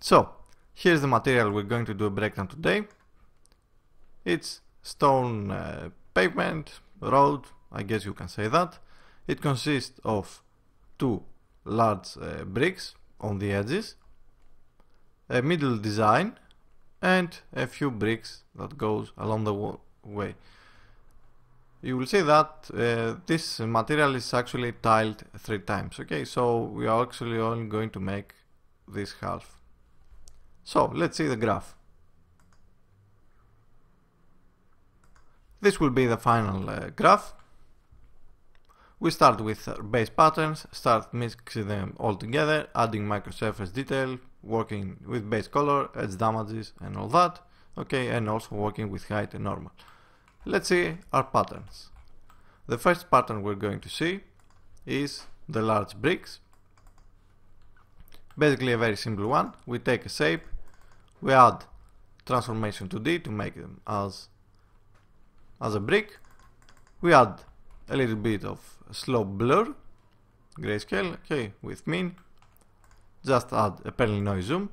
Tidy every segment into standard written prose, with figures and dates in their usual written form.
So here's the material we're going to do a breakdown today. It's stone pavement, road, I guess you can say that. It consists of two large bricks on the edges, a middle design, and a few bricks that goes along the way. You will see that this material is actually tiled 3 times. Okay, so we are actually only going to make this half. So let's see the graph. This will be the final graph. We start with base patterns, start mixing them all together, adding microsurface detail, working with base color, edge damages and all that. Okay, and also working with height and normal. Let's see our patterns. The first pattern we're going to see is the large bricks. Basically a very simple one. We take a shape, we add transformation 2D to make them as a brick. We add a little bit of slope blur, grayscale, okay, with min. Just add a Perlinoise zoom.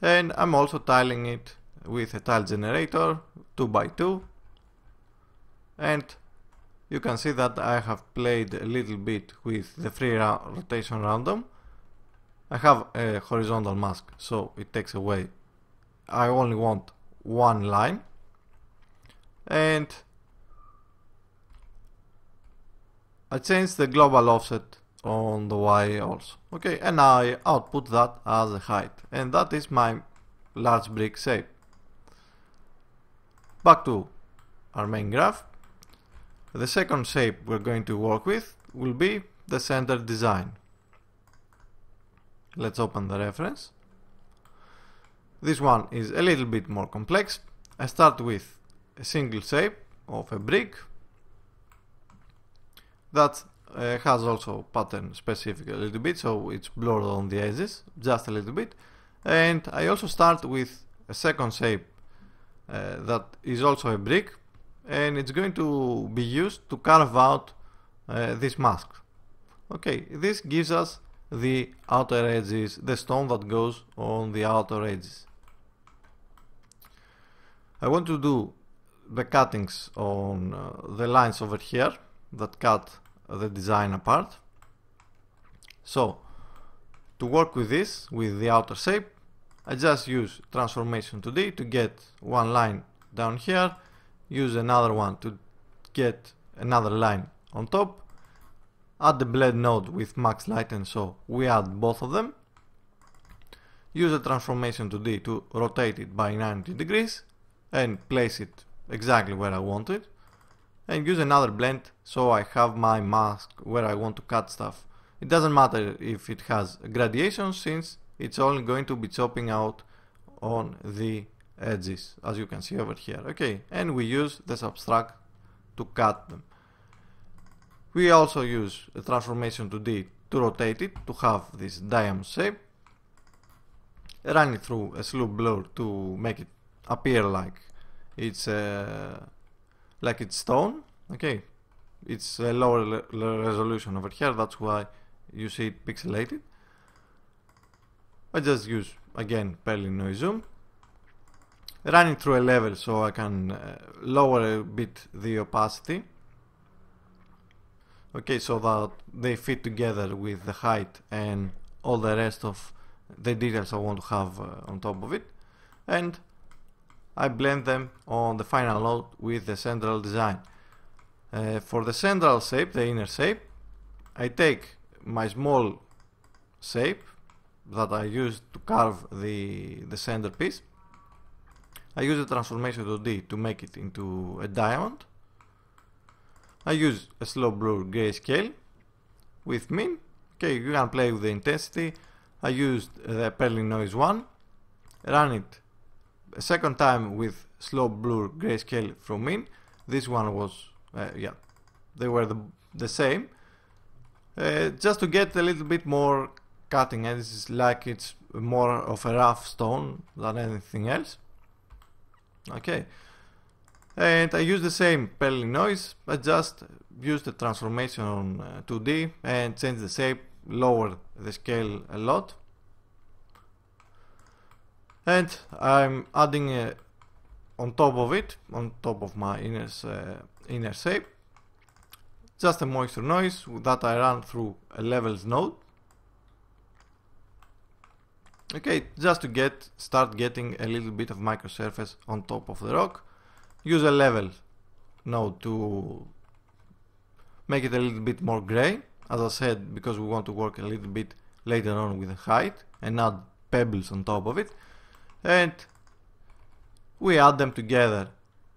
And I'm also tiling it with a tile generator 2x2. And you can see that I have played a little bit with the free rotation random. I have a horizontal mask, so it takes away. I only want one line. And I changed the global offset on the Y also. Okay, and I output that as a height. And that is my large brick shape. Back to our main graph. The second shape we're going to work with will be the center design. Let's open the reference. This one is a little bit more complex. I start with a single shape of a brick that has also pattern specific a little bit, so it's blurred on the edges just a little bit. And I also start with a second shape that is also a brick, and it's going to be used to carve out this mask. Okay, this gives us the outer edges, the stone that goes on the outer edges. I want to do the cuttings on the lines over here that cut the design apart. So to work with this, with the outer shape, I just use transformation 2D to get one line down here, use another one to get another line on top, add the blend node with max lighten, so we add both of them, use a transformation 2D to rotate it by 90 degrees and place it exactly where I want it, and use another blend so I have my mask where I want to cut stuff. It doesn't matter if it has a gradation, since it's only going to be chopping out on the edges, as you can see over here. Okay, and we use the subtract to cut them. We also use a transformation 2D to rotate it to have this diamond shape, run it through a slope blur to make it appear like it's stone. Okay, it's a lower resolution over here, that's why you see it pixelated. I just use again Perlinoise zoom, run it through a level so I can lower a bit the opacity. Okay, so that they fit together with the height and all the rest of the details I want to have on top of it. And I blend them on the final node with the central design. For the central shape, the inner shape, I take my small shape that I used to carve the centerpiece. I use the transformation 2D to make it into a diamond. I use a slope blur grayscale with min. Okay, you can play with the intensity. I used the Perlinoise one, ran it a second time with slope blur grayscale from min. This one was they were the same, just to get a little bit more cutting edges, like it's more of a rough stone than anything else. Okay, and I use the same Perlinoise. I just use the transformation on 2D and change the shape, lower the scale a lot. And I'm adding on top of it, on top of my inner shape, just a moisture noise that I run through a levels node. Okay, just to start getting a little bit of microsurface on top of the rock. Use a level node to make it a little bit more gray, as I said, because we want to work a little bit later on with the height and add pebbles on top of it. And we add them together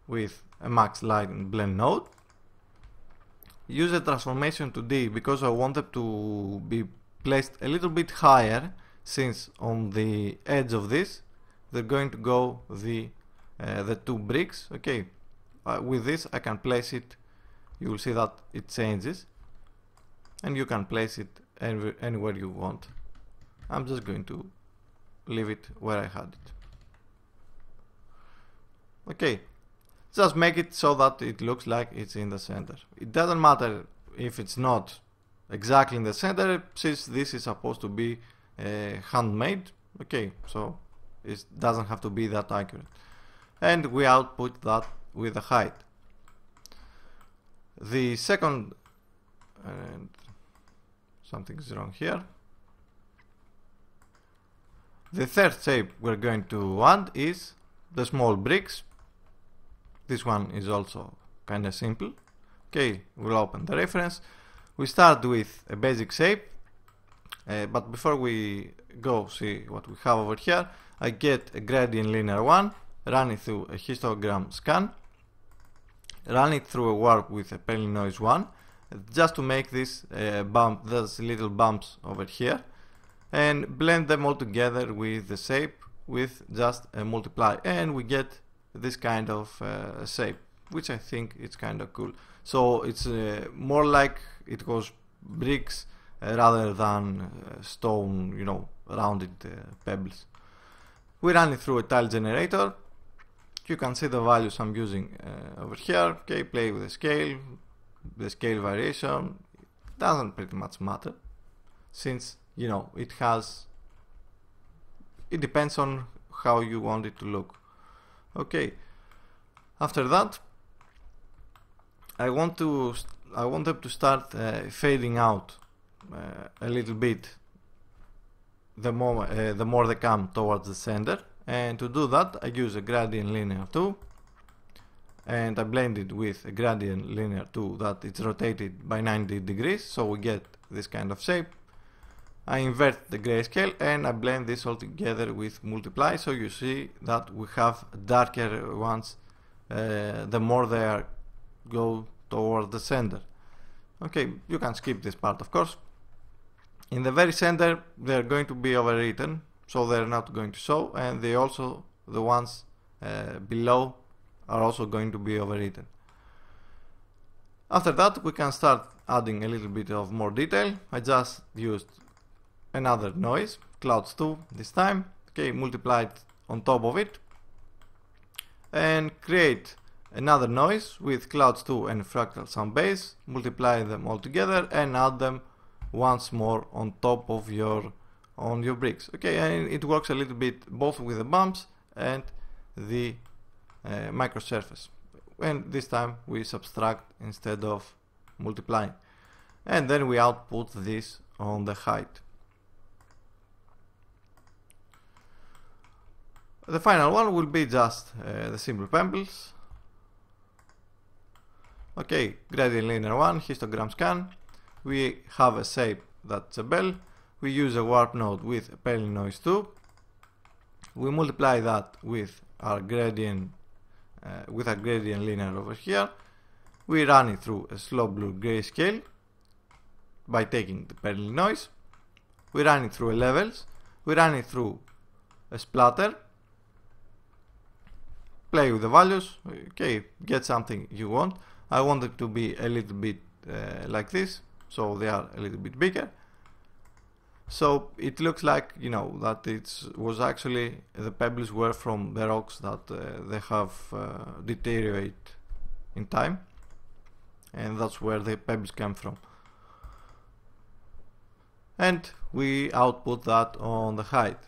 with a max light and blend node. Use a transformation 2D because I want them to be placed a little bit higher, since on the edge of this they're going to go the two bricks. Okay, with this I can place it, you will see that it changes, and you can place it anywhere you want. I'm just going to leave it where I had it. Okay, just make it so that it looks like it's in the center. It doesn't matter if it's not exactly in the center, since this is supposed to be handmade. Okay, so it doesn't have to be that accurate. And we output that with the height. The second, something's wrong here. The third shape we're going to add is the small bricks. This one is also kind of simple. Okay, we'll open the reference. We start with a basic shape, but before we go see what we have over here, I get a gradient linear 1, run it through a histogram scan, run it through a warp with a Perlin noise 1, just to make this bump, those little bumps over here, and blend them all together with the shape with just a multiply, and we get this kind of shape, which I think it's kind of cool. So it's more like it was bricks rather than stone, you know, rounded pebbles. We run it through a tile generator. You can see the values I'm using over here. Okay, play with the scale variation. It doesn't pretty much matter, since, you know, it depends on how you want it to look. Okay, after that I want them to start fading out a little bit the more they come towards the center, and to do that I use a gradient linear 2, and I blend it with a gradient linear 2 that it's rotated by 90 degrees, so we get this kind of shape. I invert the grayscale and I blend this all together with multiply, so you see that we have darker ones the more they go toward the center. Okay, you can skip this part, of course. In the very center they're going to be overwritten, so they're not going to show, and the ones below are also going to be overwritten. After that we can start adding a little bit of more detail. I just used another noise, clouds 2 this time. Okay, multiply it on top of it and create another noise with clouds 2 and fractal sound base, multiply them all together and add them once more on top of your bricks. Okay, and it works a little bit both with the bumps and the microsurface, and this time we subtract instead of multiplying, and then we output this on the height. The final one will be just the simple pebbles. Okay, gradient linear 1, histogram scan. We have a shape that's a bell. We use a warp node with a Perlin noise 2. We multiply that with our gradient linear over here. We run it through a slow blue grayscale by taking the Perlin noise. We run it through a levels. We run it through a splatter. Play with the values. Okay, get something you want. I want it to be a little bit like this, so they are a little bit bigger. So it looks like, you know, that it was actually the pebbles were from the rocks that they have deteriorate in time, and that's where the pebbles come from. And we output that on the height.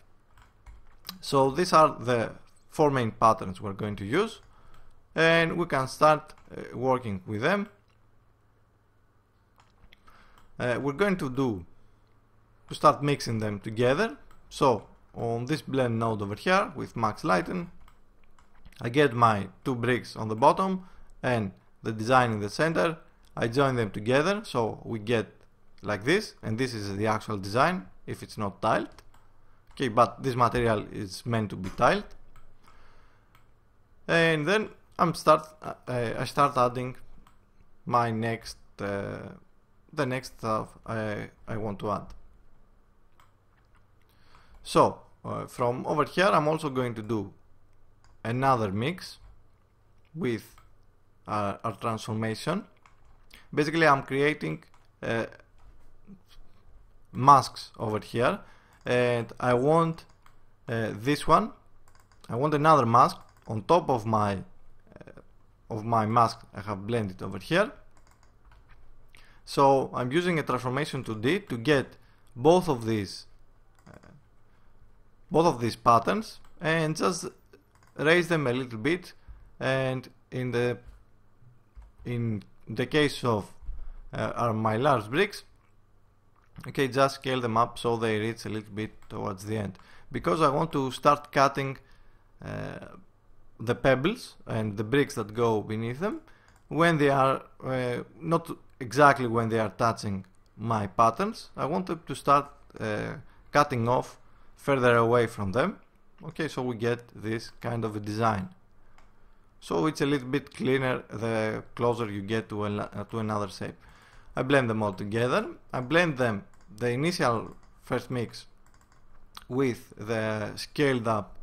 So these are the 4 main patterns we're going to use, and we can start working with them. We're going to start mixing them together. So on this blend node over here with max lighten, I get my 2 bricks on the bottom and the design in the center. I join them together, so we get like this, and this is the actual design if it's not tiled. Okay, but this material is meant to be tiled. And then I start adding my next the next stuff I want to add. So from over here I'm also going to do another mix with our transformation. Basically I'm creating masks over here, and I want this one. I want another mask on top of my mask I have blended over here. So I'm using a transformation 2D to get both of these patterns and just raise them a little bit, and in the case of my large bricks, okay, just scale them up so they reach a little bit towards the end, because I want to start cutting the pebbles and the bricks that go beneath them when they are not exactly when they are touching my patterns. I want them to start cutting off further away from them. Okay, so we get this kind of a design. So it's a little bit cleaner the closer you get to another shape. I blend them all together. I blend them, the initial first mix, with the scaled up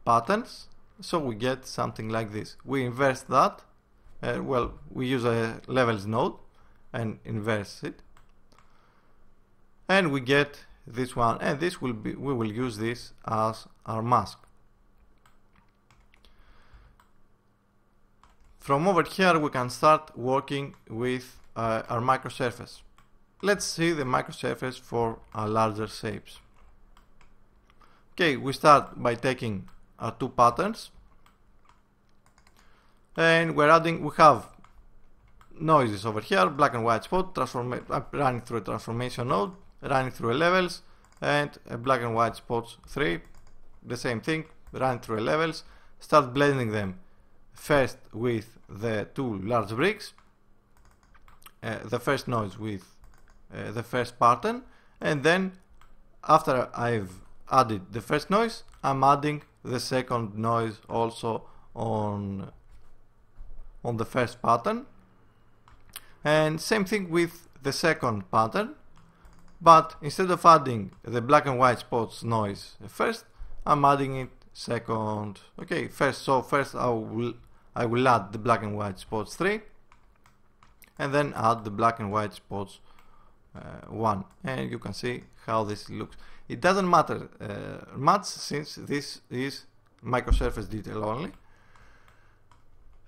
patterns, so we get something like this. We inverse that. Well, we use a levels node and inverse it, and we get this one, and this will be, we will use this as our mask. From over here we can start working with our microsurface. Let's see the microsurface for our larger shapes. Okay, we start by taking our 2 patterns, and we have noises over here, black and white spot, running through a transformation node, running through a levels, and a black and white spots 3, the same thing, running through a levels. Start blending them first with the 2 large bricks, the first noise with the first pattern, and then after I've added the first noise, I'm adding the second noise also on the first pattern, and same thing with the second pattern, but instead of adding the black and white spots noise first, I'm adding it second. Okay, first I will add the black and white spots 3, and then add the black and white spots 1, and you can see how this looks. It doesn't matter much, since this is microsurface detail only,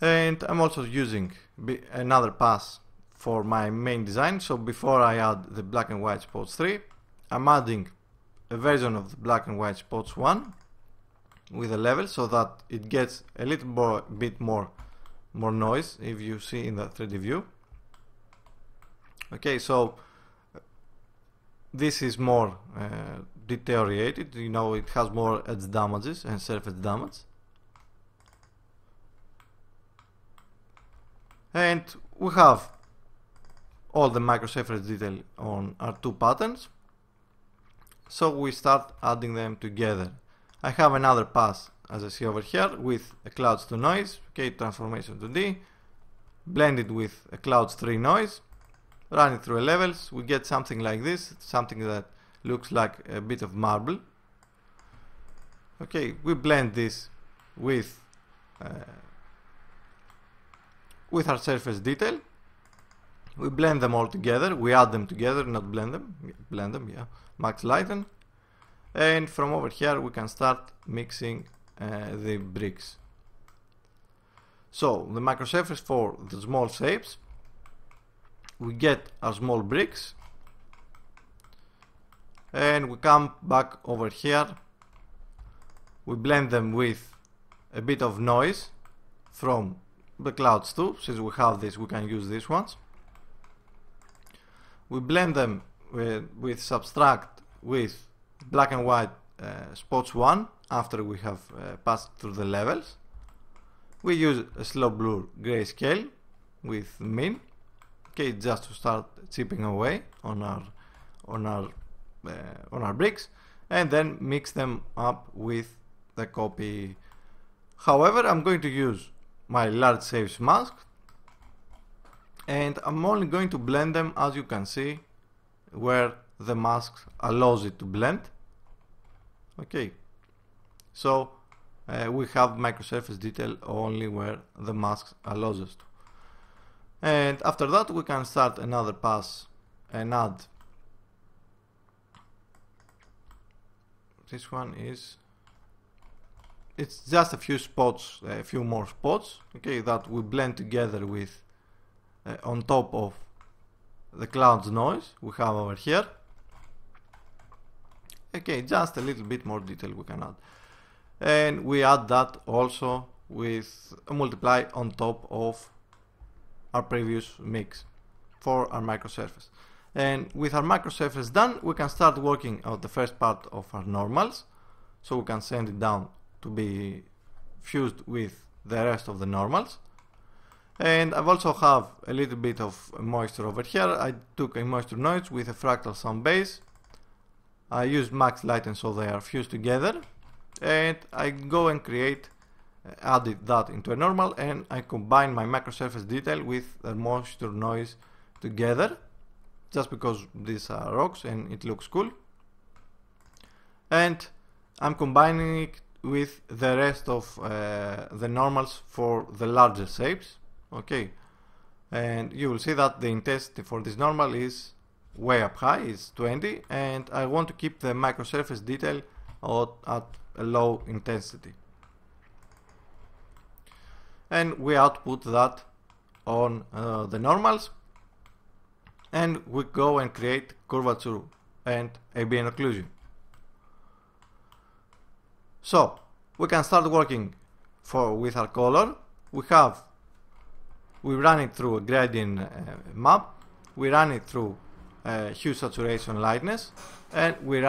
and I'm also using another pass for my main design. So before I add the black and white spots 3, I'm adding a version of the black and white spots 1 with a level, so that it gets a little bit more noise, if you see in the 3D view. Okay, so this is more deteriorated, you know, it has more edge damages and surface damage. And we have all the microsurface detail on our 2 patterns, so we start adding them together. I have another pass, as I see over here, with a clouds 2 noise, okay, transformation 2D, blended with a clouds 3 noise, running through a levels. We get something like this, something that looks like a bit of marble. Okay, we blend this with our surface detail. We blend them all together. We add them together, not blend them. Blend them, yeah. Max lighten. And from over here we can start mixing the bricks. So the microsurface for the small shapes, we get our small bricks, and we come back over here. we blend them with a bit of noise from the clouds too. Since we have this, we can use these ones. We blend them with subtract with black and white spots 1 after we have passed through the levels. We use a slow blur grayscale with min, okay, just to start chipping away on our bricks, and then mix them up with the copy. However, I'm going to use my large shapes mask, and I'm only going to blend them, as you can see, where the mask allows it to blend. Okay, so we have microsurface detail only where the mask allows us to. And after that we can start another pass and add, this one is, it's just a few spots, a few more spots, okay, that we blend together with on top of the clouds noise we have over here. Okay, just a little bit more detail we can add, and we add that also with a multiply on top of our previous mix for our microsurface. And with our microsurface done, we can start working on the first part of our normals, so we can send it down to be fused with the rest of the normals. And I've also have a little bit of moisture over here. I took a moisture noise with a fractal sound base. I used max lighten so they are fused together, and I go and create, added that into a normal, and I combine my microsurface detail with the moisture noise together, just because these are rocks and it looks cool. And I'm combining it with the rest of the normals for the larger shapes. Okay, and you will see that the intensity for this normal is way up high, is 20, and I want to keep the microsurface detail at a low intensity. And we output that on the normals, and we go and create curvature and ambient occlusion. So we can start working with our color. We run it through a gradient map, we run it through hue, saturation, lightness, and we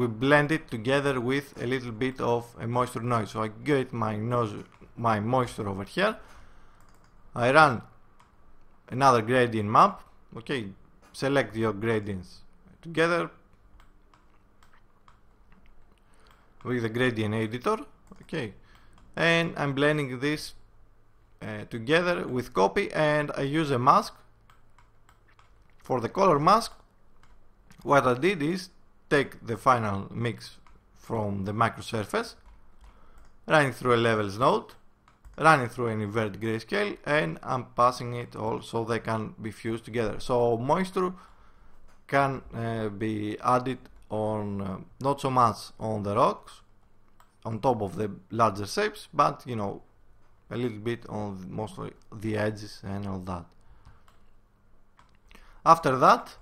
blend it together with a little bit of a moisture noise. So I get my moisture over here, I run another gradient map, okay, select your gradients together with the gradient editor, okay, and I'm blending this together with copy, and I use a mask. For the color mask, what I did is take the final mix from the microsurface, run it through a levels node, run it through an invert grayscale, and I'm passing it all so they can be fused together. So moisture can be added on not so much on the rocks on top of the larger shapes, but you know, a little bit on mostly the edges and all that. After that,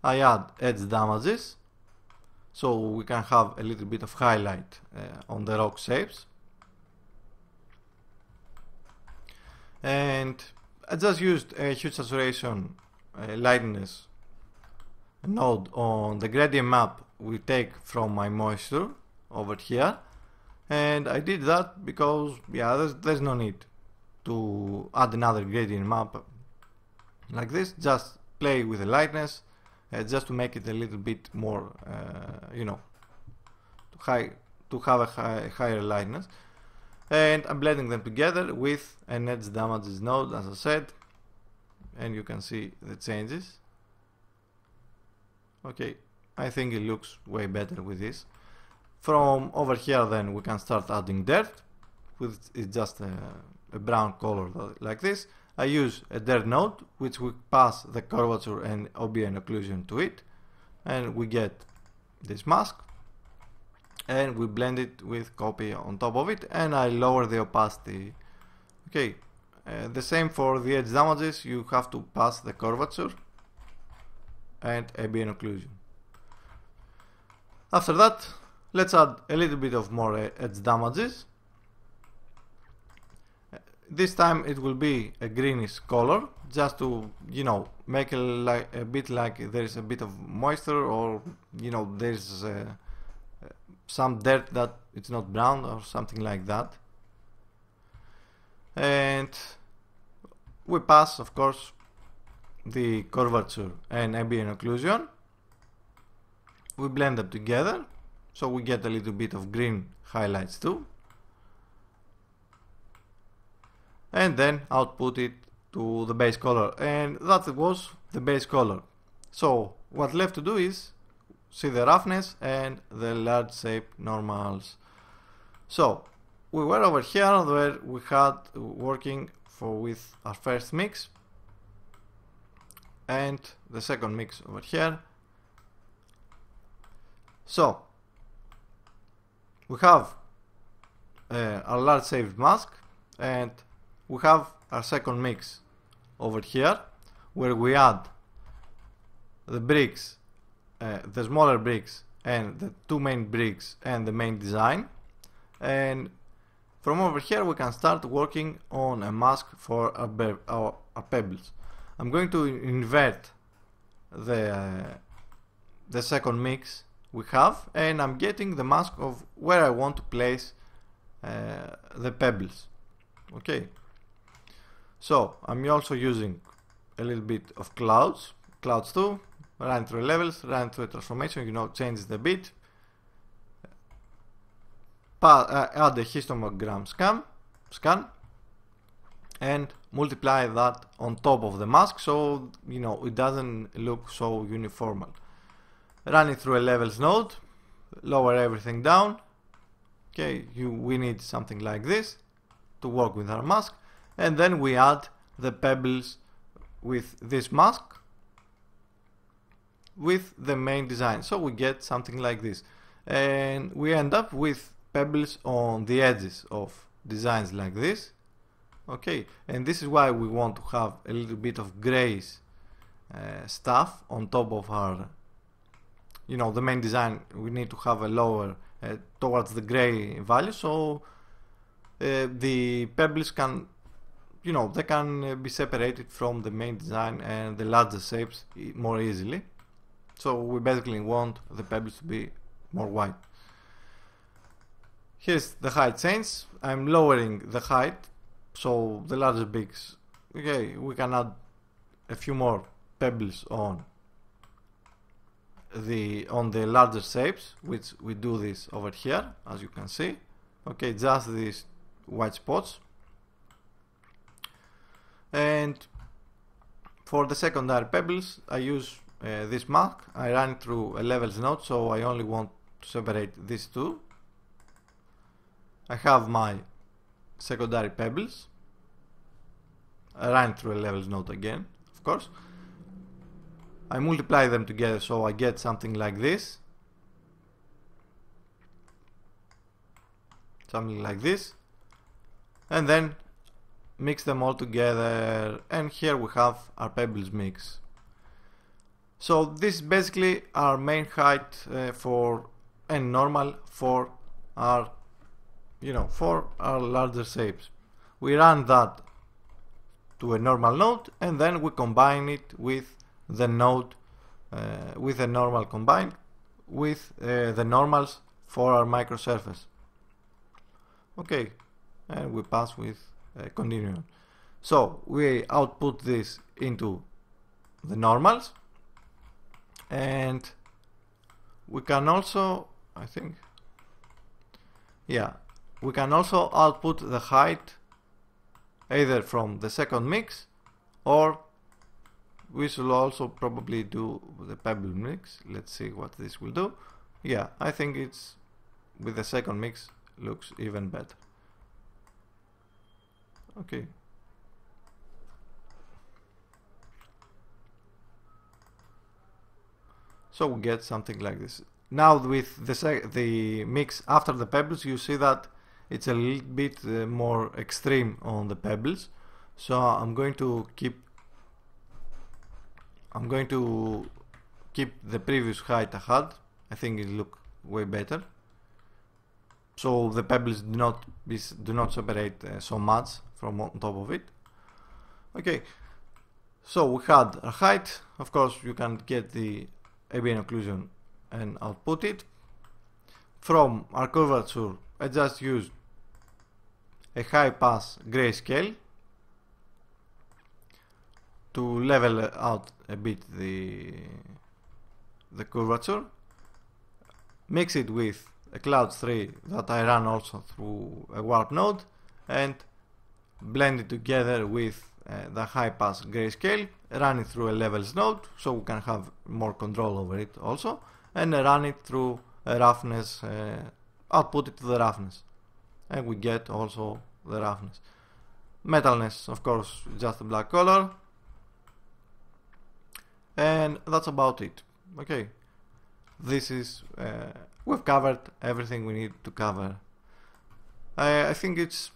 I add edge damages, so we can have a little bit of highlight on the rock shapes. And I just used a hue, saturation, lightness node on the gradient map we take from my moisture over here, and I did that because there's no need to add another gradient map like this. Just play with the lightness just to make it a little bit more you know, to have a higher lightness. And I'm blending them together with an edge damages node, as I said, and you can see the changes. Okay, I think it looks way better with this. From over here then we can start adding dirt, which is just a brown color like this. I use a dirt node which we pass the curvature and ambient occlusion to it, and we get this mask, and we blend it with copy on top of it, and I lower the opacity. Okay, the same for the edge damages, you have to pass the curvature and ambient occlusion. After that, let's add a little bit of more edge damages. This time it will be a greenish color, just to, you know, make it a bit like there is a bit of moisture, or, you know, there's some dirt that it's not brown or something like that. And we pass, of course, the curvature and ambient occlusion. We blend them together, so we get a little bit of green highlights too. And then output it to the base color, and that was the base color. So what's left to do is see the roughness and the large shape normals. So we were over here where we had working with our first mix and the second mix over here. So we have our large shaped mask, and we have our second mix over here where we add the bricks, the smaller bricks and the two main bricks and the main design. And from over here we can start working on a mask for our pebbles. I'm going to invert the second mix we have, and I'm getting the mask of where I want to place the pebbles. Okay, so I'm also using a little bit of clouds too, run through levels, run through a transformation, you know, changes the bit, add a histogram scan and multiply that on top of the mask, so, you know, it doesn't look so uniform. Run it through a levels node, lower everything down. Okay, we need something like this to work with our mask, and then we add the pebbles with this mask with the main design, so we get something like this, and we end up with pebbles on the edges of designs like this. Okay, and this is why we want to have a little bit of grayish stuff on top of our, you know, the main design. We need to have a lower towards the gray value, so the pebbles can, you know, they can be separated from the main design and the larger shapes more easily. So we basically want the pebbles to be more white. Here's the height change. I'm lowering the height, so the larger bricks, okay, we can add a few more pebbles on the larger shapes, which we do this over here, as you can see. Okay, just these white spots. And for the secondary pebbles, I use this mask. I run it through a levels node, so I only want to separate these two. I have my secondary pebbles. I run it through a levels node again, of course. I multiply them together, so I get something like this. Something like this. And then mix them all together, and here we have our pebbles mix. So this is basically our main height and normal for our, you know, for our larger shapes. We run that to a normal node, and then we combine it with the node, with a normal combined with the normals for our microsurface. Okay, and we pass with continuum. So we output this into the normals, and we can also, I think, yeah, we can also output the height either from the second mix, or we should also probably do the pebble mix. Let's see what this will do. Yeah, I think it's with the second mix looks even better. Okay. So we get something like this. Now with the mix after the pebbles, you see that it's a little bit more extreme on the pebbles. So I'm going to keep the previous height I had. I think it look way better. so the pebbles do not separate so much from on top of it. Okay, so we had our height. Of course, you can get the ambient occlusion and output it. From our curvature, I just used a high pass grayscale to level out a bit the curvature. Mix it with a Cloud 3 that I ran also through a warp node, and blend it together with the high pass grayscale, run it through a levels node so we can have more control over it also, and run it through a roughness, output it to the roughness, and we get also the roughness. Metalness, of course, just a black color, and that's about it. Okay, this is we've covered everything we need to cover. I think it's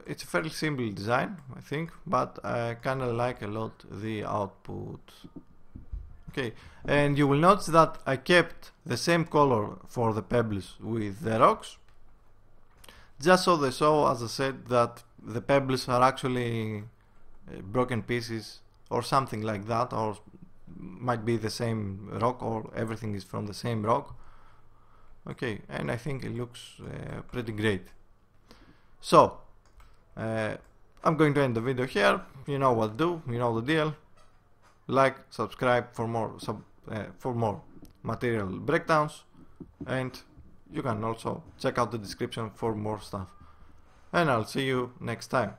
a fairly simple design, I think, but I kind of like a lot the output. Okay, and you will notice that I kept the same color for the pebbles with the rocks, just so they show, as I said, that the pebbles are actually broken pieces or something like that, or might be the same rock, or everything is from the same rock. Okay, and I think it looks pretty great. So I'm going to end the video here. You know what to do, you know the deal. Like, subscribe for more material breakdowns, and you can also check out the description for more stuff. And I'll see you next time.